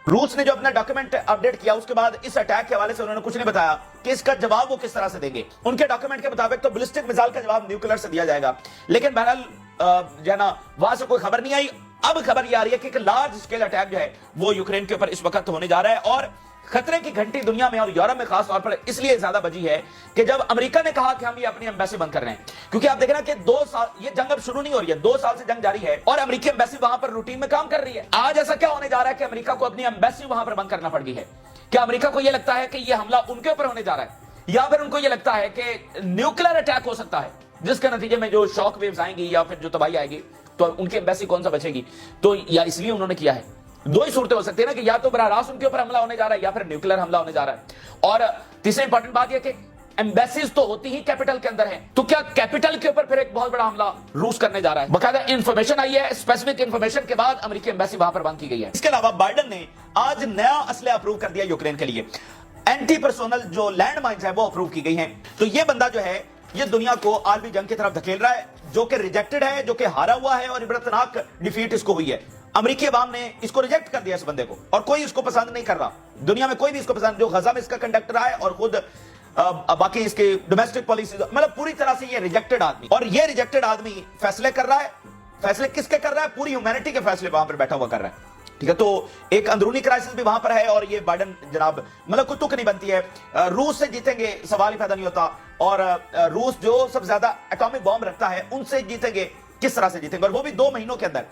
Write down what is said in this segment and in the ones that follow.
روس نے جو اپنا ڈاکیومنٹ اپڈیٹ کیا اس کے بعد اس اٹیک کے حوالے سے انہوں نے کچھ نہیں بتایا کہ اس کا جواب وہ کس طرح سے دیں گے. ان کے ڈاکیومنٹ کے مطابق تو بلسٹک میزائل کا جواب نیوکلیر سے دیا جائے گا, لیکن بہرحال جو ہے نا وہاں سے کوئی خبر نہیں آئی. اب خبر یہ آ رہی ہے کہ ایک لارج اسکیل اٹیک جو ہے وہ یوکرین کے اوپر اس وقت ہونے جا رہا ہے, اور خطرے کی گھنٹی دنیا میں اور یورپ میں خاص طور پر اس لیے زیادہ بجی ہے کہ جب امریکہ نے کہا کہ ہم یہ اپنی ایمبیسی بند کر رہے ہیں, کیونکہ آپ دیکھیں نا کہ 2 سال یہ جنگ اب شروع نہیں ہو رہی ہے, 2 سال سے جنگ جاری ہے اور امریکی ایمبیسی وہاں پر روٹین میں کام کر رہی ہے. آج ایسا کیا ہونے جا رہا ہے کہ امریکہ کو اپنی ایمبیسی وہاں پر بند کرنا پڑ گئی ہے؟ کیا امریکہ کو یہ لگتا ہے کہ یہ حملہ ان کے اوپر ہونے جا رہا ہے, یا پھر ان کو یہ لگتا ہے کہ نیوکلیر اٹیک ہو سکتا ہے جس کے نتیجے میں جو شاک ویوز آئیں گی یا پھر جو تباہی آئے گی تو ان کی ایمبیسی کون سا بچے گی؟ تو یا اس لیے انہوں نے کیا ہے. 2 ہی صورتیں ہو سکتی ہیں نا, کہ یا تو براہ راست ان کے اوپر حملہ ہونے جا رہا ہے یا پھر نیوکلیر حملہ ہونے جا رہا ہے. اور تیسری امپورٹنٹ بات یہ کہ ایمبیسیز تو ہوتی ہی کیپٹل کے اندر ہے, تو کیا کیپٹل کے اوپر پھر ایک بہت بڑا حملہ روس کرنے جا رہا ہے؟ باقاعدہ انفارمیشن آئی ہے, اسپیسیفک انفارمیشن کے بعد امریکی ایمبیسی وہاں پر بند کی گئی ہے. اس کے علاوہ بائیڈن نے آج نیا اسلحہ اپروو کر دیا یوکرین کے لیے. اینٹی پرسونل جو لینڈ مائنز ہیں وہ اپروو کی گئی ہیں. تو یہ بندہ جو ہے یہ دنیا کو عالمی جنگ کی طرف دھکیل رہا ہے, جو کہ ریجیکٹڈ ہے, جو کہ ہارا ہوا ہے, اور عبرتناک ڈیفیٹ اس کو ہوئی ہے. امریکی عوام نے اس کو ریجیکٹ کر دیا اس بندے کو, اور کوئی اس کو پسند نہیں کر رہا. دنیا میں کوئی بھی اس کو پسند, جو غزہ میں اس کا کنڈکٹر رہا ہے اور خود باقی اس کی ڈومیسٹک پالیسیز, مطلب پوری طرح سے یہ ریجیکٹڈ آدمی. اور یہ ریجیکٹڈ آدمی فیصلے کر رہا ہے. فیصلے کس کے کر رہا ہے؟ پوری ہیومینٹی کے فیصلے وہاں پر بیٹھا ہوا کر رہا ہے. ٹھیک ہے, تو ایک اندرونی کرائسس بھی وہاں پر ہے, اور یہ بائیڈن جناب مطلب کوئی تک نہیں بنتی ہے. روس سے جیتیں گے سوال ہی پیدا نہیں ہوتا, اور روس جو سب زیادہ ایٹامک بام رکھتا ہے ان سے جیتیں گے, کس طرح سے جیتیں گے, اور وہ بھی 2 مہینوں کے اندر.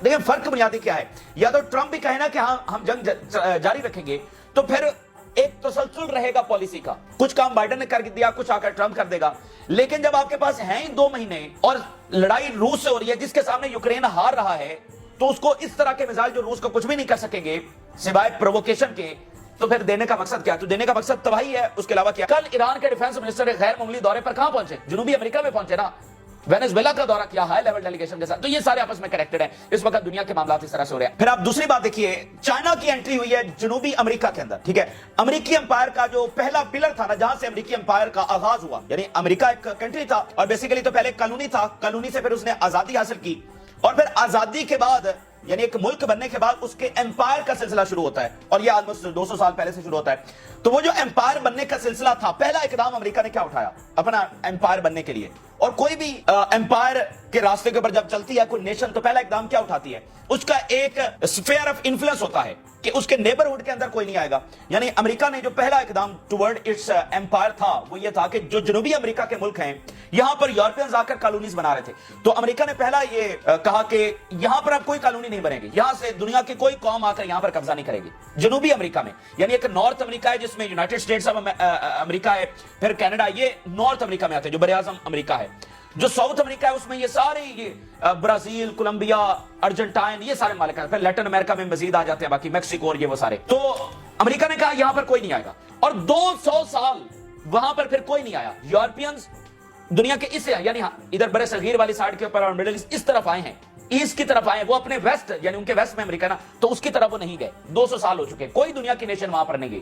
دیکھیں فرق بنیادی کیا ہے, یا تو ٹرمپ بھی کہے نا کہ ہم جنگ جاری رکھیں گے, تو پھر ایک تسلسل رہے گا پالیسی کا, کچھ کام بائیڈن نے کر دیا, کچھ آ کر ٹرمپ کر دے گا. لیکن جب آپ کے پاس ہیں 2 مہینے اور لڑائی روس سے ہو رہی ہے جس کے سامنے یوکرین ہار رہا ہے, تو اس کو اس طرح کے میزائل جو روس کو کچھ بھی نہیں کر سکیں گے سوائے پرووکیشن کے, تو پھر دینے کا مقصد کیا؟ تو دینے کا مقصد تباہی ہے, اس کے علاوہ کیا؟ کل ایران کے ڈیفنس منسٹر ایک غیر معمولی دورے پر کہاں پہنچے؟ جنوبی امریکہ میں پہنچے نا, وینزویلا کا دورہ کیا ہائی لیول ڈیلیگیشن کے ساتھ. تو یہ سارے آپس میں کنیکٹڈ ہیں, اس وقت دنیا کے معاملات اس طرح سے ہو رہے ہیں. پھر آپ دوسری بات دیکھیے, چائنا کی انٹری ہوئی ہے جنوبی امریکہ کے اندر. ٹھیک ہے, امریکی امپائر کا جو پہلا پلر تھا نا, جہاں سے امریکی امپائر کا آغاز ہوا, یعنی امریکہ ایک کنٹری تھا اور بیسیکلی تو پہلے کالونی تھا, کالونی سے پھر اس نے آزادی حاصل کی, اور پھر آزادی کے بعد یعنی ایک ملک بننے کے بعد اس کے امپائر کا سلسلہ شروع ہوتا ہے, اور یہ آلموسٹ 200 سال پہلے سے شروع ہوتا ہے. تو وہ جو امپائر بننے کا سلسلہ تھا, پہلا اقدام امریکہ نے کیا اٹھایا اپنا امپائر بننے کے لیے؟ اور کوئی بھی امپائر کے راستے کے اوپر جب چلتی ہے کوئی نیشن, تو پہلا اقدام کیا اٹھاتی ہے؟ اس کا ایک اسفیئر آف انفلوئنس ہوتا ہے کہ اس کے نیبرہڈ کے اندر کوئی نہیں آئے گا. یعنی امریکہ نے جو پہلا اقدام ٹورڈ اٹس امپائر تھا وہ یہ تھا کہ جو جنوبی امریکہ کے ملک ہیں یہاں پر یورپینز آ کر کالونیز بنا رہے تھے, تو امریکہ نے پہلا یہ کہا کہ یہاں پر اب کوئی کالونی نہیں بنے گی, یہاں سے دنیا کی کوئی قوم آ کر یہاں پر قبضہ نہیں کرے گی جنوبی امریکہ میں. یعنی ایک نارتھ امریکہ ہے جس میں یونائٹڈ اسٹیٹس آف امریکہ ہے, پھر کینیڈا, یہ نارتھ امریکہ میں آتے ہیں جو بر اعظم امریکہ ہے. جو ساؤتھ امریکہ ہے اس میں یہ سارے یہ برازیل, کولمبیا, ارجنٹائن, یہ سارے ممالک ہیں. پھر لیٹن امریکہ میں مزید آ جاتے ہیں باقی میکسیکو اور یہ وہ سارے. تو امریکہ نے کہا یہاں پر کوئی نہیں آئے گا, اور 200 سال وہاں پر پھر کوئی نہیں آیا. یورپینز دنیا کے اس یعنی ادھر بر صغیر والی سائڈ کے اوپر اور مڈل ایسٹ اس طرف آئے ہیں, ایسٹ کی طرف آئے, وہ اپنے ویسٹ یعنی ان کے ویسٹ میں امریکہ نا, تو اس کی طرف وہ نہیں گئے. 200 سال ہو چکے, کوئی دنیا کی نیشن وہاں پر نہیں گئی.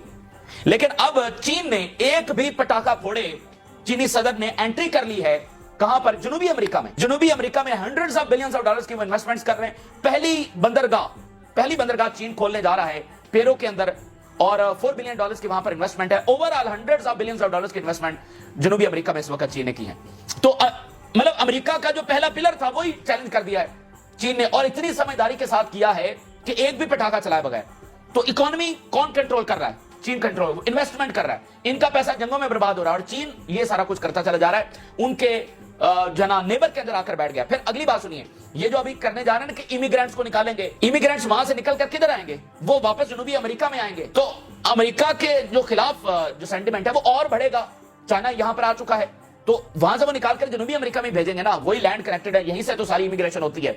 لیکن اب چین نے ایک بھی پٹاخہ پھوڑے, چینی صدر نے انٹری کر لی ہے کہاں پر؟ جنوبی امریکہ میں. جنوبی امریکہ میں hundreds of billions of dollars کی وہ انویسٹمنٹس کر رہے ہیں. پہلی بندرگاہ چین کھولنے جا رہا ہے پیرو کے اندر, اور $4 بلین کی وہاں پر انویسٹمنٹ ہے. Overall hundreds of billions of dollars کی انویسٹمنٹ جنوبی امریکہ میں اس وقت چین نے کی ہے. تو مطلب امریکہ کا جو پہلا پلر تھا وہی چیلنج کر دیا ہے چین نے, اور اتنی سمجھداری کے ساتھ کیا ہے کہ ایک بھی پٹاخہ چلائے بغیر. تو اکانومی کون کنٹرول کر رہا ہے؟ چین کنٹرول, انویسٹمنٹ کر رہا ہے. ان کا پیسہ جنگوں میں برباد ہو رہا ہے, اور چین یہ سارا کچھ کرتا چلا جا رہا ہے. ان کے جنا نیبر کے اندر آ کر بیٹھ گیا. پھر اگلی بات سنیے, یہ جو ابھی کرنے جا رہے ہیں نا کہ امیگرینٹس کو نکالیں گے, امیگرینٹس وہاں سے نکل کر کدھر آئیں گے؟ وہ واپس جنوبی امریکہ میں آئیں گے. تو امریکہ کے جو خلاف جو سینٹیمنٹ ہے وہ اور بڑھے گا. چائنا یہاں پر آ چکا ہے, تو وہاں سے وہ نکال کر جنوبی امریکہ میں بھیجیں گے نا, وہی لینڈ کنیکٹڈ ہے, یہیں سے تو ساری امیگریشن ہوتی ہے.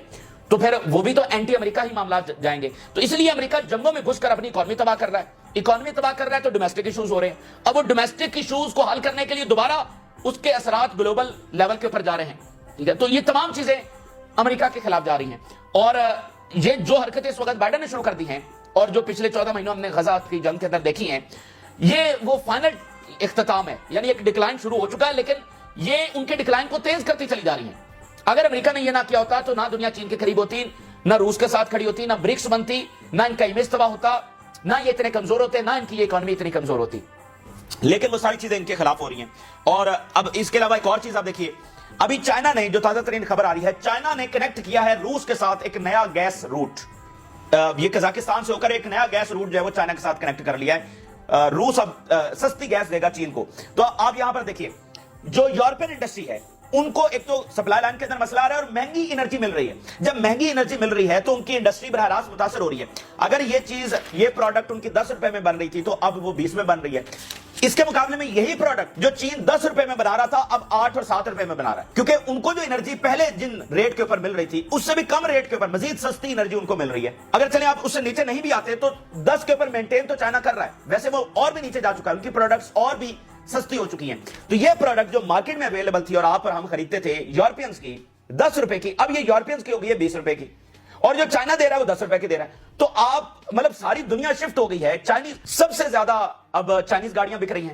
تو پھر وہ بھی تو اینٹی امریکہ ہی معاملات جائیں گے. تو اس لیے امریکہ جنگوں میں گھس کر اپنی اکانومی تباہ کر رہا ہے. اکانومی تباہ کر رہا ہے تو ڈومیسٹک ایشوز ہو رہے ہیں. اب وہ ڈومیسٹک ایشوز کو حل کرنے کے لیے دوبارہ اس کے اثرات گلوبل لیول کے اوپر جا رہے ہیں. ٹھیک ہے, تو یہ تمام چیزیں امریکہ کے خلاف جا رہی ہیں. اور یہ جو حرکتیں اس وقت بائیڈن نے شروع کر دی ہیں, اور جو پچھلے 14 مہینوں ہم نے غزہ کی جنگ کے اندر دیکھی ہیں, یہ وہ فائنل اختتام ہے. یعنی ایک ڈکلائن شروع ہو چکا ہے, لیکن یہ ان کے ڈکلائن کو تیز کرتی چلی جا رہی ہیں. اگر امریکہ نے یہ نہ کیا ہوتا تو نہ دنیا چین کے قریب ہوتی, نہ روس کے ساتھ کھڑی ہوتی, نہ برکس بنتی, نہ ان کا امیج تباہ ہوتا, نہ یہ اتنے کمزور ہوتے، نہ ان کی یہ اکانومی اتنی کمزور ہوتی، لیکن وہ ساری چیزیں ان کے خلاف ہو رہی ہیں۔ اور اب اس کے علاوہ ایک اور چیز آپ دیکھیے، ابھی چائنا نے، جو تازہ ترین خبر آ رہی ہے، چائنا نے کنیکٹ کیا ہے روس کے ساتھ ایک نیا گیس روٹ، یہ قزاقستان سے ہو کر ایک نیا گیس روٹ جو ہے وہ چائنا کے ساتھ کنیکٹ کر لیا ہے۔ روس اب سستی گیس دے گا چین کو۔ تو آپ یہاں پر دیکھیے، جو یورپین انڈسٹری ہے ان کو ایک تو سپلائی لائن کے اندر مسئلہ آ رہا ہے اور مہنگی انرجی مل رہی ہے۔ جب مہنگی انرجی مل رہی ہے تو ان کی انڈسٹری براہ راست متاثر ہو رہی ہے۔ اگر یہ چیز، یہ پروڈکٹ ان کی 10 روپے میں بن رہی تھی تو اب وہ 20 میں بن رہی ہے۔ اس کے مقابلے میں یہی پروڈکٹ جو چین 10 روپے میں بنا رہا تھا اب 8 اور 7 روپے میں بنا رہا ہے، کیونکہ ان کو جو انرجی پہلے جن ریٹ کے اوپر مل رہی تھی اس سے بھی کم ریٹ کے اوپر مزید سستی انرجی ان کو مل رہی ہے۔ اگر چلیں آپ اس سے نیچے نہیں بھی آتے تو 10 کے اوپر مینٹین تو چائنا کر رہا ہے، ویسے وہ اور بھی نیچے جا چکا ہے، ان کی پروڈکٹس اور بھی سستی ہو چکی ہیں۔ تو یہ پروڈکٹ جو مارکیٹ میں اویلیبل تھی اور آپ اور ہم خریدتے تھے یورپینز کی 10 روپے کی، اب یہ یورپینز کی ہو گئی ہے 20 روپے کی، اور جو چائنا دے رہا ہے وہ 10 روپے کی دے رہا ہے۔ تو آپ مطلب ساری دنیا شفٹ ہو گئی ہے، چائنیز سب سے زیادہ اب چائنیز گاڑیاں بک رہی ہیں،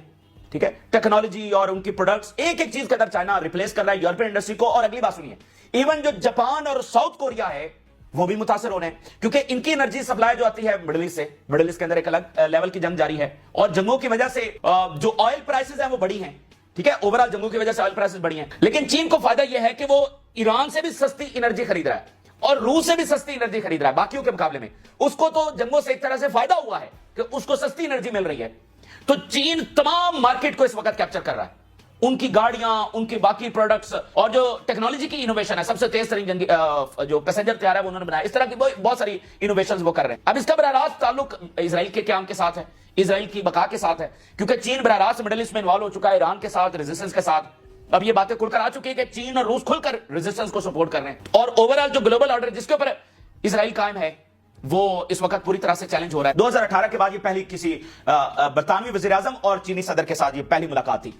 ٹھیک ہے، ٹیکنالوجی اور ان کی پروڈکٹس ایک ایک چیز کے اندر چائنا ریپلیس کر رہا ہے یورپین انڈسٹری کو۔ اور اگلی بات سنیے، ایون جو جاپان اور ساؤتھ کوریا ہے وہ بھی متاثر ہو رہے ہیں، کیونکہ ان کی انرجی سپلائی جو آتی ہے مڈل ایسٹ سے، مڈل ایسٹ کے اندر ایک الگ لیول کی جنگ جاری ہے، اور جنگوں کی وجہ سے جو آئل پرائسز ہیں وہ بڑی ہیں، ٹھیک ہے، اوورال جنگوں کی وجہ سے آئل پرائسز بڑی ہیں۔ لیکن چین کو فائدہ یہ ہے کہ وہ ایران سے بھی سستی انرجی خرید رہا ہے اور روس سے بھی سستی انرجی خرید رہا ہے باقیوں کے مقابلے میں۔ اس کو تو جنگوں سے ایک طرح سے فائدہ ہوا ہے کہ اس کو سستی انرجی مل رہی ہے۔ تو چین تمام مارکیٹ کو اس وقت کیپچر کر رہا ہے، ان کی گاڑیاں، ان کی باقی پروڈکٹس، اور جو ٹیکنالوجی کی انوویشن ہے، سب سے تیز ترین جو پیسنجر طیارہ ہے وہ انہوں نے بنایا، اس طرح کی بہت ساری انوویشنز وہ کر رہے ہیں۔ اب اس کا براہ راست تعلق اسرائیل کے قیام کے ساتھ ہے، اسرائیل کی بقا کے ساتھ ہے، کیونکہ چین براہ راست مڈل ایسٹ میں انوالو ہو چکا ہے، ایران کے ساتھ، ریزسٹنس کے ساتھ۔ اب یہ باتیں کھل کر آ چکی ہے کہ چین اور روس کھل کر ریزسٹنس کو سپورٹ کر رہے ہیں، اور اوورال جو گلوبل آرڈر جس کے اوپر اسرائیل قائم ہے وہ اس وقت پوری طرح سے چیلنج ہو رہا ہے۔ 2018 کے بعد یہ پہلی کسی برطانوی وزیر اعظم اور چینی صدر کے ساتھ یہ پہلی ملاقات تھی۔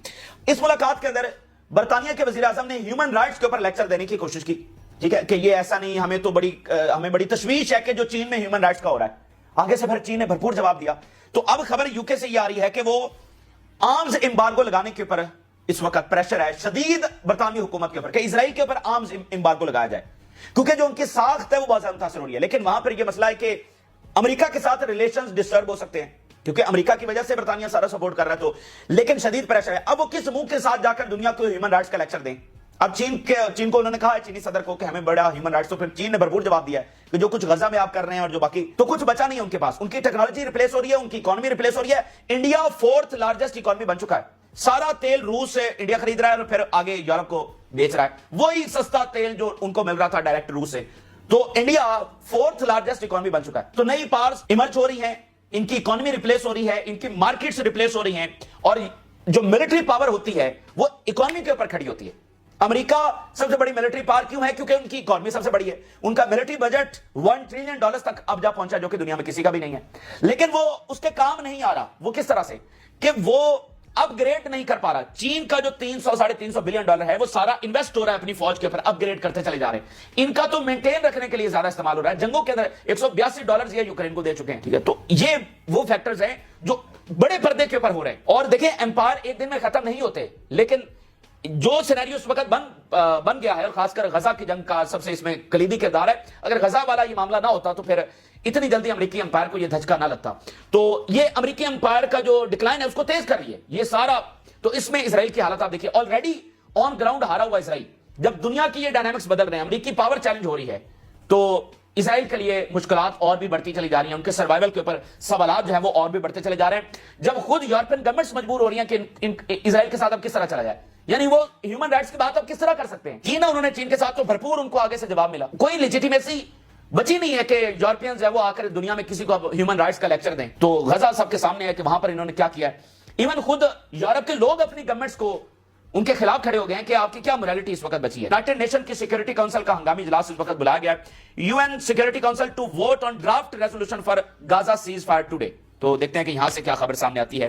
اس ملاقات کے اندر برطانیہ کے وزیر اعظم نے ہیومن رائٹس کے اوپر لیکچر دینے کی کوشش کی، ٹھیک ہے، کہ یہ ایسا نہیں، ہمیں بڑی تشویش ہے کہ جو چین میں ہیومن رائٹس کا ہو رہا ہے۔ آگے سے پھر چین نے بھرپور جواب دیا۔ تو اب خبر یوکے سے یہ آ رہی ہے کہ وہ آرمز امبارگو لگانے کے اوپر اس وقت پریشر ہے شدید برطانوی حکومت کے اوپر کہ اسرائیل کے اوپر آرمز امبارگو لگایا جائے، کیونکہ جو ان کی ساخت ہے وہ بہت زیادہ متاثر ہو رہی ہے۔ لیکن وہاں پر یہ مسئلہ ہے کہ امریکہ کے ساتھ ریلیشنز ڈسٹرب ہو سکتے ہیں، کیونکہ امریکہ کی وجہ سے برطانیہ سارا سپورٹ کر رہا ہے، تو لیکن شدید پریشر ہے۔ اب وہ کس منہ کے ساتھ جا کر دنیا کو ہیومن رائٹس کا لیکچر دیں؟ اب چین کو انہوں نے کہا ہے، چینی صدر کو، کہ ہمیں بڑا ہیومن رائٹس، تو پھر چین نے بھرپور جواب دیا ہے کہ جو کچھ غزہ میں آپ کر رہے ہیں اور جو باقی، تو کچھ بچا نہیں ہے ان کے پاس، ان کی ٹیکنالوجی ریپلیس ہو رہی ہے، ان کی اکانومی ریپلیس ہو رہی ہے۔ انڈیا 4th لارجسٹ اکانومی بن چکا ہے، سارا تیل روس سے انڈیا خرید رہا ہے اور پھر آگے یورپ کو بیچ رہا ہے، وہی سستا تیل جو ان کو مل رہا تھا ڈائریکٹ روس سے۔ تو انڈیا 4th لارجسٹ اکانومی بن چکا ہے۔ تو نئی پاورز ایمرج ہو رہی ہیں، ان کی اکانومی ریپلیس ہو رہی ہے، ان کی مارکیٹس ریپلیس ہو رہی ہیں، اور جو ملٹری پاور ہوتی ہے وہ اکانومی کے اوپر کھڑی ہوتی ہے۔ امریکہ سب سے بڑی ملٹری پاور کیوں ہے؟ کیونکہ ان کی اکانومی سب سے بڑی ہے، ان کا ملٹری بجٹ $1 ٹریلین تک اب جا پہنچا، جو کہ دنیا میں کسی کا بھی نہیں ہے۔ لیکن وہ اس کے کام نہیں آ رہا، وہ کس طرح سے کہ وہ اپ گریڈ نہیں کر پا رہا۔ چین کا جو $300-350 بلین ہے وہ سارا انویسٹ ہو رہا ہے اپنی فوج کے اوپر، اپ گریڈ کرتے چلے جا رہے ہیں، ان کا تو مینٹین رکھنے کے لیے زیادہ استعمال ہو رہا ہے۔ جنگوں کے اندر $182 یہ یوکرین کو دے چکے ہیں، ٹھیک ہے۔ تو یہ وہ فیکٹرز ہیں جو بڑے پردے کے اوپر ہو رہے ہیں۔ اور دیکھیں، امپائر ایک دن میں ختم نہیں ہوتے، لیکن جو سینیریو اس وقت بن گیا ہے، اور خاص کر غزہ کی جنگ کا سب سے اس میں کلیدی کردار ہے۔ اگر غزہ والا یہ معاملہ نہ ہوتا تو پھر اتنی جلدی امریکی امپائر کو یہ دھچکا نہ لگتا۔ تو یہ امریکی امپائر کا جو ڈکلائن ہے اس کو تیز کر رہی ہے یہ سارا۔ تو اس میں اسرائیل کی حالت آپ دیکھیے، آلریڈی آن گراؤنڈ ہارا ہوا اسرائیل۔ جب دنیا کی یہ ڈائنامکس بدل رہے ہیں، امریکی پاور چیلنج ہو رہی ہے، تو اسرائیل کے لیے مشکلات اور بھی بڑھتی چلی جا رہی ہیں، ان کے سروائیول کے اوپر سوالات جو ہیں وہ اور بھی بڑھتے چلے جا رہے ہیں، جب خود یورپین گورنمنٹس مجبور ہو رہی ہیں کہ اسرائیل کے ساتھ اب کس طرح چلا جائے، یعنی وہ ہیومن رائٹس کی بات اب کس طرح کر سکتے ہیں۔ انہوں نے چین کے ساتھ تو بھرپور ان کو آگے سے جواب ملا، کوئی لیجیٹیمیسی بچی نہیں ہے کہ یورپینز ہے وہ آ کر دنیا میں کسی کو ہیومن رائٹس کا لیکچر دیں۔ تو غزہ سب کے سامنے ہے کہ وہاں پر انہوں نے کیا کیا ہے۔ ایون خود یورپ کے لوگ اپنی گورنمنٹس کو ان کے خلاف کھڑے ہو گئے ہیں کہ آپ کی کیا موریلٹی اس وقت بچی ہے۔ یونائیٹڈ نیشن کی سیکورٹی کونسل کا ہنگامی اجلاس اس وقت بلایا گیا ہے، UN security council to vote on draft resolution for Gaza ceasefire today. تو دیکھتے ہیں کہ یہاں سے کیا خبر سامنے آتی ہے۔